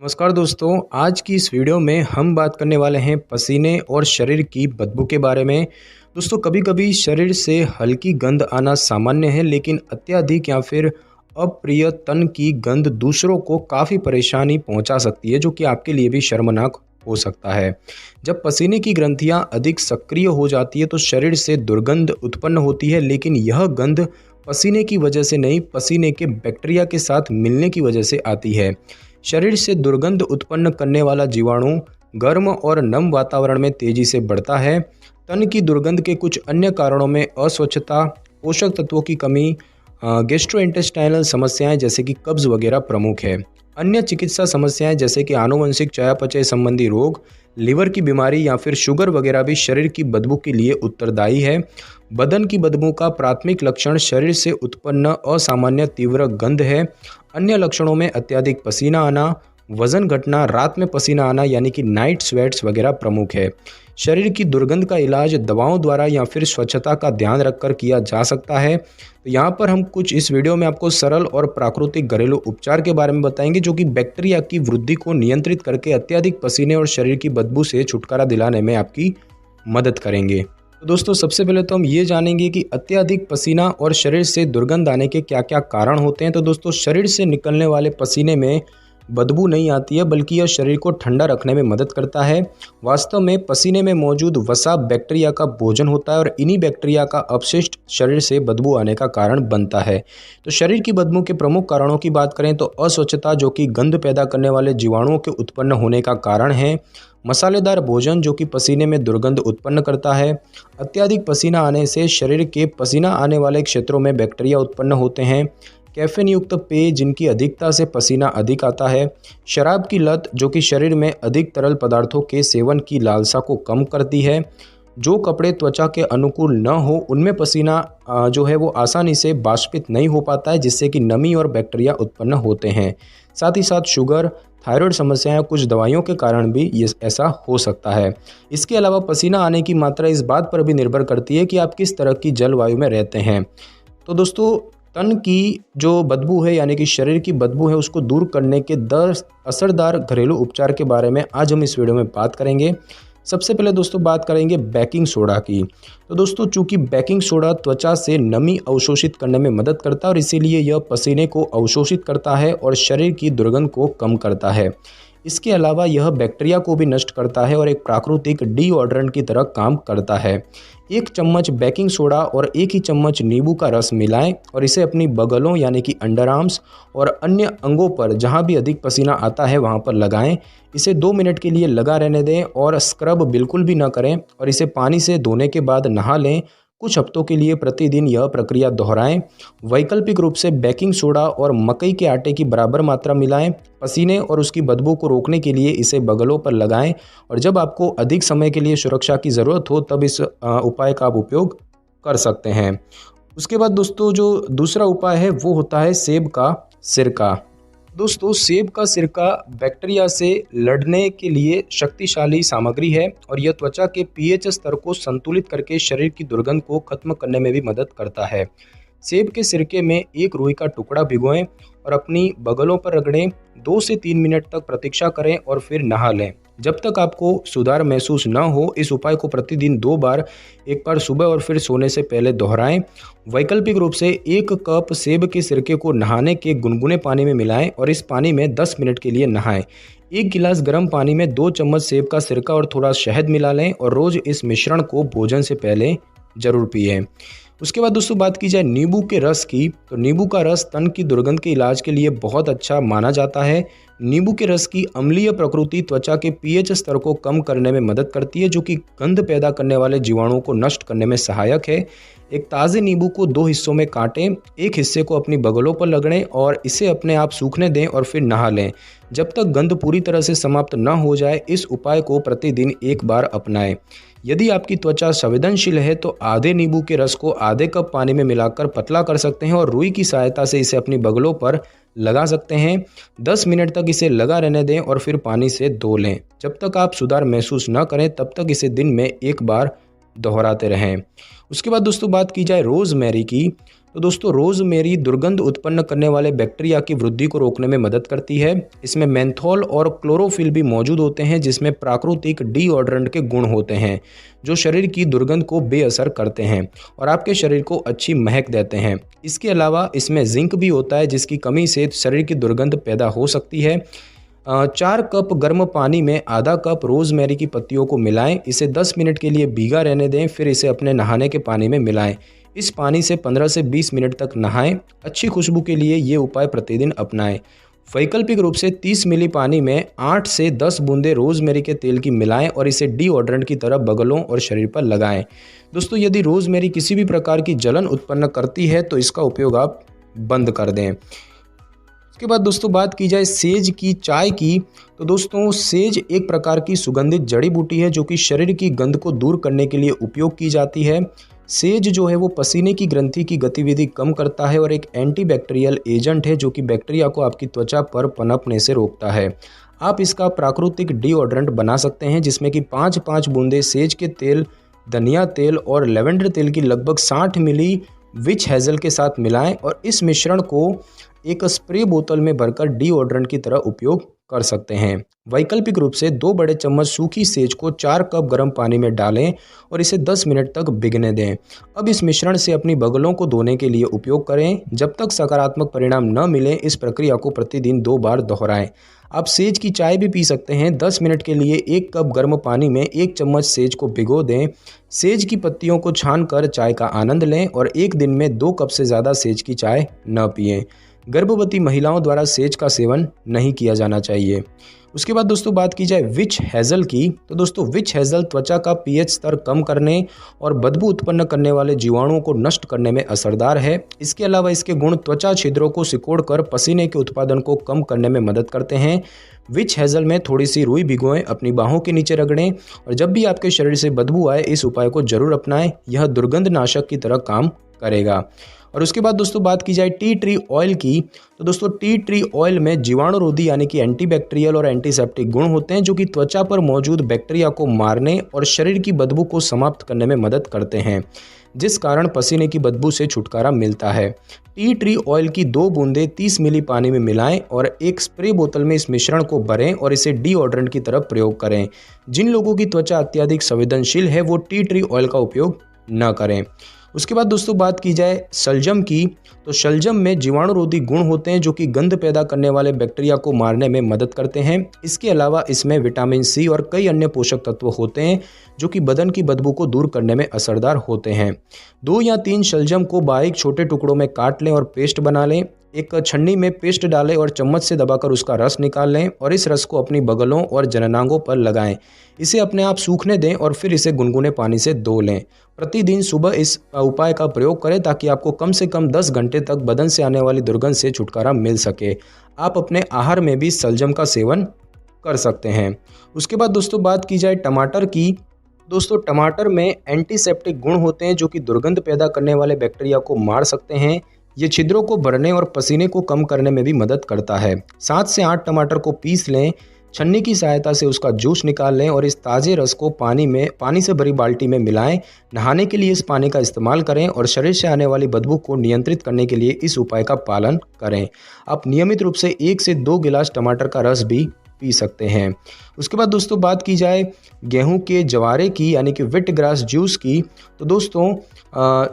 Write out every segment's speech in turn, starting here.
नमस्कार दोस्तों, आज की इस वीडियो में हम बात करने वाले हैं पसीने और शरीर की बदबू के बारे में। दोस्तों, कभी कभी शरीर से हल्की गंध आना सामान्य है, लेकिन अत्यधिक या फिर अप्रिय तन की गंध दूसरों को काफ़ी परेशानी पहुंचा सकती है, जो कि आपके लिए भी शर्मनाक हो सकता है। जब पसीने की ग्रंथियां अधिक सक्रिय हो जाती है तो शरीर से दुर्गंध उत्पन्न होती है, लेकिन यह गंध पसीने की वजह से नहीं, पसीने के बैक्टीरिया के साथ मिलने की वजह से आती है। शरीर से दुर्गंध उत्पन्न करने वाला जीवाणु गर्म और नम वातावरण में तेजी से बढ़ता है। तन की दुर्गंध के कुछ अन्य कारणों में अस्वच्छता, पोषक तत्वों की कमी, गैस्ट्रोइंटेस्टाइनल समस्याएं जैसे कि कब्ज वगैरह प्रमुख है। अन्य चिकित्सा समस्याएं जैसे कि आनुवंशिक चयापचय संबंधी रोग, लीवर की बीमारी या फिर शुगर वगैरह भी शरीर की बदबू के लिए उत्तरदायी है। बदन की बदबू का प्राथमिक लक्षण शरीर से उत्पन्न असामान्य तीव्र गंध है। अन्य लक्षणों में अत्यधिक पसीना आना, वजन घटना, रात में पसीना आना यानी कि नाइट स्वेट्स वगैरह प्रमुख है। शरीर की दुर्गंध का इलाज दवाओं द्वारा या फिर स्वच्छता का ध्यान रखकर किया जा सकता है। तो यहाँ पर हम कुछ इस वीडियो में आपको सरल और प्राकृतिक घरेलू उपचार के बारे में बताएंगे, जो कि बैक्टीरिया की वृद्धि को नियंत्रित करके अत्यधिक पसीने और शरीर की बदबू से छुटकारा दिलाने में आपकी मदद करेंगे। तो दोस्तों, सबसे पहले तो हम ये जानेंगे कि अत्यधिक पसीना और शरीर से दुर्गंध आने के क्या क्या कारण होते हैं। तो दोस्तों, शरीर से निकलने वाले पसीने में बदबू नहीं आती है, बल्कि यह शरीर को ठंडा रखने में मदद करता है। वास्तव में पसीने में मौजूद वसा बैक्टीरिया का भोजन होता है और इन्हीं बैक्टीरिया का अपशिष्ट शरीर से बदबू आने का कारण बनता है। तो शरीर की बदबू के प्रमुख कारणों की बात करें तो अस्वच्छता, जो कि गंध पैदा करने वाले जीवाणुओं के उत्पन्न होने का कारण है। मसालेदार भोजन, जो कि पसीने में दुर्गंध उत्पन्न करता है। अत्यधिक पसीना आने से शरीर के पसीना आने वाले क्षेत्रों में बैक्टीरिया उत्पन्न होते हैं। कैफीन युक्त पेय, जिनकी अधिकता से पसीना अधिक आता है। शराब की लत, जो कि शरीर में अधिक तरल पदार्थों के सेवन की लालसा को कम करती है। जो कपड़े त्वचा के अनुकूल न हो उनमें पसीना जो है वो आसानी से बाष्पित नहीं हो पाता है, जिससे कि नमी और बैक्टीरिया उत्पन्न होते हैं। साथ ही साथ शुगर, थायराइड समस्याएं, कुछ दवाइयों के कारण भी ये ऐसा हो सकता है। इसके अलावा पसीना आने की मात्रा इस बात पर भी निर्भर करती है कि आप किस तरह की जलवायु में रहते हैं। तो दोस्तों, तन की जो बदबू है यानी कि शरीर की बदबू है, उसको दूर करने के 10 असरदार घरेलू उपचार के बारे में आज हम इस वीडियो में बात करेंगे। सबसे पहले दोस्तों बात करेंगे बेकिंग सोडा की। तो दोस्तों, चूंकि बेकिंग सोडा त्वचा से नमी अवशोषित करने में मदद करता है और इसीलिए यह पसीने को अवशोषित करता है और शरीर की दुर्गंध को कम करता है। इसके अलावा यह बैक्टीरिया को भी नष्ट करता है और एक प्राकृतिक डीओड्रेंट की तरह काम करता है। 1 चम्मच बेकिंग सोडा और 1 ही चम्मच नींबू का रस मिलाएं और इसे अपनी बगलों यानी कि अंडर आर्म्स और अन्य अंगों पर जहां भी अधिक पसीना आता है वहां पर लगाएं। इसे 2 मिनट के लिए लगा रहने दें और स्क्रब बिल्कुल भी ना करें और इसे पानी से धोने के बाद नहा लें। कुछ हफ्तों के लिए प्रतिदिन यह प्रक्रिया दोहराएं। वैकल्पिक रूप से बेकिंग सोडा और मकई के आटे की बराबर मात्रा मिलाएं। पसीने और उसकी बदबू को रोकने के लिए इसे बगलों पर लगाएं और जब आपको अधिक समय के लिए सुरक्षा की ज़रूरत हो तब इस उपाय का आप उपयोग कर सकते हैं। उसके बाद दोस्तों, जो दूसरा उपाय है वो होता है सेब का सिरका। दोस्तों, सेब का सिरका बैक्टीरिया से लड़ने के लिए शक्तिशाली सामग्री है और यह त्वचा के पीएच स्तर को संतुलित करके शरीर की दुर्गंध को खत्म करने में भी मदद करता है। सेब के सिरके में 1 रुई का टुकड़ा भिगोएं और अपनी बगलों पर रगड़ें। 2 से 3 मिनट तक प्रतीक्षा करें और फिर नहा लें। जब तक आपको सुधार महसूस न हो, इस उपाय को प्रतिदिन 2 बार, एक बार सुबह और फिर सोने से पहले दोहराएं। वैकल्पिक रूप से 1 कप सेब के सिरके को नहाने के गुनगुने पानी में मिलाएं और इस पानी में 10 मिनट के लिए नहाएं। 1 गिलास गर्म पानी में 2 चम्मच सेब का सिरका और थोड़ा शहद मिला लें और रोज इस मिश्रण को भोजन से पहले जरूर पिएं। उसके बाद दोस्तों बात की जाए नींबू के रस की, तो नींबू का रस तन की दुर्गंध के इलाज के लिए बहुत अच्छा माना जाता है। नींबू के रस की अम्लीय प्रकृति त्वचा के पीएच स्तर को कम करने में मदद करती है, जो कि गंध पैदा करने वाले जीवाणुओं को नष्ट करने में सहायक है। एक ताज़े नींबू को 2 हिस्सों में काटें, एक हिस्से को अपनी बगलों पर रगड़ें और इसे अपने आप सूखने दें और फिर नहा लें। जब तक गंध पूरी तरह से समाप्त न हो जाए, इस उपाय को प्रतिदिन 1 बार अपनाएं। यदि आपकी त्वचा संवेदनशील है तो आधे नींबू के रस को आधे कप पानी में मिलाकर पतला कर सकते हैं और रुई की सहायता से इसे अपनी बगलों पर लगा सकते हैं। 10 मिनट तक इसे लगा रहने दें और फिर पानी से धो लें। जब तक आप सुधार महसूस न करें तब तक इसे दिन में 1 बार दोहराते रहें। उसके बाद दोस्तों बात की जाए रोज़मेरी की, तो दोस्तों रोज़मेरी दुर्गंध उत्पन्न करने वाले बैक्टीरिया की वृद्धि को रोकने में मदद करती है। इसमें मेंथोल और क्लोरोफिल भी मौजूद होते हैं जिसमें प्राकृतिक डीओड्रेंट के गुण होते हैं जो शरीर की दुर्गंध को बेअसर करते हैं और आपके शरीर को अच्छी महक देते हैं। इसके अलावा इसमें जिंक भी होता है जिसकी कमी से शरीर की दुर्गंध पैदा हो सकती है। 4 कप गर्म पानी में आधा कप रोज़मेरी की पत्तियों को मिलाएं, इसे 10 मिनट के लिए भीगा रहने दें, फिर इसे अपने नहाने के पानी में मिलाएं। इस पानी से 15 से 20 मिनट तक नहाएं। अच्छी खुशबू के लिए ये उपाय प्रतिदिन अपनाएं। वैकल्पिक रूप से 30 मिली पानी में 8 से 10 बूंदे रोज़मेरी के तेल की मिलाएं और इसे डीओड्रेंट की तरह बगलों और शरीर पर लगाएं। दोस्तों यदि रोज़मेरी किसी भी प्रकार की जलन उत्पन्न करती है तो इसका उपयोग आप बंद कर दें। उसके बाद दोस्तों बात की जाए सेज की चाय की, तो दोस्तों सेज एक प्रकार की सुगंधित जड़ी बूटी है जो कि शरीर की गंध को दूर करने के लिए उपयोग की जाती है। सेज जो है वो पसीने की ग्रंथि की गतिविधि कम करता है और एक एंटीबैक्टीरियल एजेंट है जो कि बैक्टीरिया को आपकी त्वचा पर पनपने से रोकता है। आप इसका प्राकृतिक डीओड्रेंट बना सकते हैं जिसमें कि 5-5 बूंदे सेज के तेल, धनिया तेल और लेवेंडर तेल की लगभग 60 मिली विच हेज़ल के साथ मिलाएं और इस मिश्रण को एक स्प्रे बोतल में भरकर डीओड्रेंट की तरह उपयोग कर सकते हैं। वैकल्पिक रूप से 2 बड़े चम्मच सूखी सेज को 4 कप गर्म पानी में डालें और इसे 10 मिनट तक भिगने दें। अब इस मिश्रण से अपनी बगलों को धोने के लिए उपयोग करें। जब तक सकारात्मक परिणाम न मिले इस प्रक्रिया को प्रतिदिन 2 बार दोहराएं। आप सेज की चाय भी पी सकते हैं। 10 मिनट के लिए 1 कप गर्म पानी में 1 चम्मच सेज को भिगो दें। सेज की पत्तियों को छानकर चाय का आनंद लें और एक दिन में 2 कप से ज़्यादा सेज की चाय न पिएं। गर्भवती महिलाओं द्वारा सेज का सेवन नहीं किया जाना चाहिए। उसके बाद दोस्तों बात की जाए विच हेज़ल की, तो दोस्तों विच हेज़ल त्वचा का पीएच स्तर कम करने और बदबू उत्पन्न करने वाले जीवाणुओं को नष्ट करने में असरदार है। इसके अलावा इसके गुण त्वचा छिद्रों को सिकोड़कर पसीने के उत्पादन को कम करने में मदद करते हैं। विच हेज़ल में थोड़ी सी रुई भिगोएं, अपनी बाहों के नीचे रगड़ें और जब भी आपके शरीर से बदबू आए इस उपाय को जरूर अपनाएं। यह दुर्गंध नाशक की तरह काम करेगा। और उसके बाद दोस्तों बात की जाए टी ट्री ऑयल की, तो दोस्तों टी ट्री ऑयल में जीवाणुरोधी यानी कि एंटीबैक्टीरियल और एंटीसेप्टिक गुण होते हैं जो कि त्वचा पर मौजूद बैक्टीरिया को मारने और शरीर की बदबू को समाप्त करने में मदद करते हैं, जिस कारण पसीने की बदबू से छुटकारा मिलता है। टी ट्री ऑयल की 2 बूंदे 30 मिली पानी में मिलाएं और एक स्प्रे बोतल में इस मिश्रण को भरें और इसे डीओड्रेंट की तरह प्रयोग करें। जिन लोगों की त्वचा अत्यधिक संवेदनशील है वो टी ट्री ऑयल का उपयोग न करें। उसके बाद दोस्तों बात की जाए शलजम की, तो शलजम में जीवाणुरोधी गुण होते हैं जो कि गंध पैदा करने वाले बैक्टीरिया को मारने में मदद करते हैं। इसके अलावा इसमें विटामिन सी और कई अन्य पोषक तत्व होते हैं जो कि बदन की बदबू को दूर करने में असरदार होते हैं। 2 या 3 शलजम को बारीक छोटे टुकड़ों में काट लें और पेस्ट बना लें। एक छन्नी में पेस्ट डालें और चम्मच से दबाकर उसका रस निकाल लें और इस रस को अपनी बगलों और जननांगों पर लगाएं। इसे अपने आप सूखने दें और फिर इसे गुनगुने पानी से धो लें। प्रतिदिन सुबह इस उपाय का प्रयोग करें ताकि आपको कम से कम 10 घंटे तक बदन से आने वाली दुर्गंध से छुटकारा मिल सके। आप अपने आहार में भी शलजम का सेवन कर सकते हैं। उसके बाद दोस्तों बात की जाए टमाटर की, दोस्तों टमाटर में एंटीसेप्टिक गुण होते हैं जो कि दुर्गंध पैदा करने वाले बैक्टीरिया को मार सकते हैं। ये छिद्रों को भरने और पसीने को कम करने में भी मदद करता है। 7 से 8 टमाटर को पीस लें, छन्नी की सहायता से उसका जूस निकाल लें और इस ताज़े रस को पानी से भरी बाल्टी में मिलाएं। नहाने के लिए इस पानी का इस्तेमाल करें और शरीर से आने वाली बदबू को नियंत्रित करने के लिए इस उपाय का पालन करें। आप नियमित रूप से 1 से 2 गिलास टमाटर का रस भी पी सकते हैं। उसके बाद दोस्तों बात की जाए गेहूं के जवारे की यानी कि व्हीट ग्रास जूस की, तो दोस्तों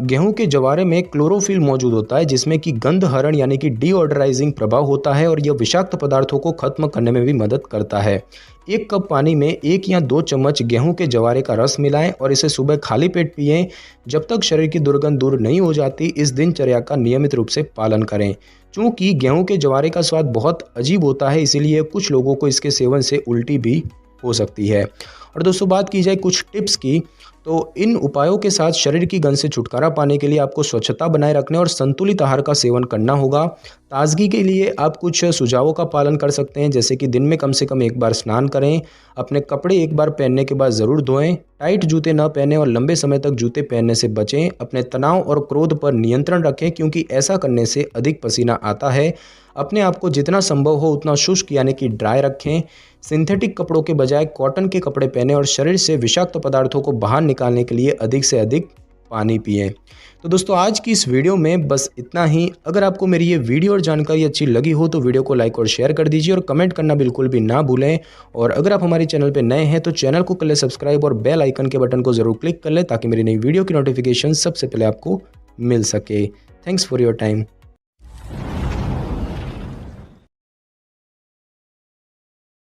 गेहूं के जवारे में क्लोरोफिल मौजूद होता है जिसमें कि गंधहरण यानी कि डीओडराइजिंग प्रभाव होता है और यह विषाक्त पदार्थों को खत्म करने में भी मदद करता है। 1 कप पानी में 1 या 2 चम्मच गेहूं के जवारे का रस मिलाएं और इसे सुबह खाली पेट पिएं। जब तक शरीर की दुर्गंध दूर नहीं हो जाती इस दिनचर्या का नियमित रूप से पालन करें। चूँकि गेहूं के जवारे का स्वाद बहुत अजीब होता है इसीलिए कुछ लोगों को इसके सेवन से उल्टी भी हो सकती है। और दोस्तों बात की जाए कुछ टिप्स की, तो इन उपायों के साथ शरीर की गंध से छुटकारा पाने के लिए आपको स्वच्छता बनाए रखने और संतुलित आहार का सेवन करना होगा। ताजगी के लिए आप कुछ सुझावों का पालन कर सकते हैं जैसे कि दिन में कम से कम 1 बार स्नान करें, अपने कपड़े 1 बार पहनने के बाद ज़रूर धोएं, टाइट जूते न पहनें और लंबे समय तक जूते पहनने से बचें। अपने तनाव और क्रोध पर नियंत्रण रखें क्योंकि ऐसा करने से अधिक पसीना आता है। अपने आप को जितना संभव हो उतना शुष्क यानी कि ड्राई रखें। सिंथेटिक कपड़ों के बजाय कॉटन के कपड़े पहनें और शरीर से विषाक्त पदार्थों को बाहर निकालने के लिए अधिक से अधिक पानी पिएं। तो दोस्तों आज की इस वीडियो में बस इतना ही। अगर आपको मेरी ये वीडियो और जानकारी अच्छी लगी हो तो वीडियो को लाइक और शेयर कर दीजिए और कमेंट करना बिल्कुल भी ना भूलें। और अगर आप हमारे चैनल पर नए हैं तो चैनल को कर लें सब्सक्राइब और बेल आइकन के बटन को ज़रूर क्लिक कर लें ताकि मेरी नई वीडियो की नोटिफिकेशन सबसे पहले आपको मिल सके। Thanks for your time.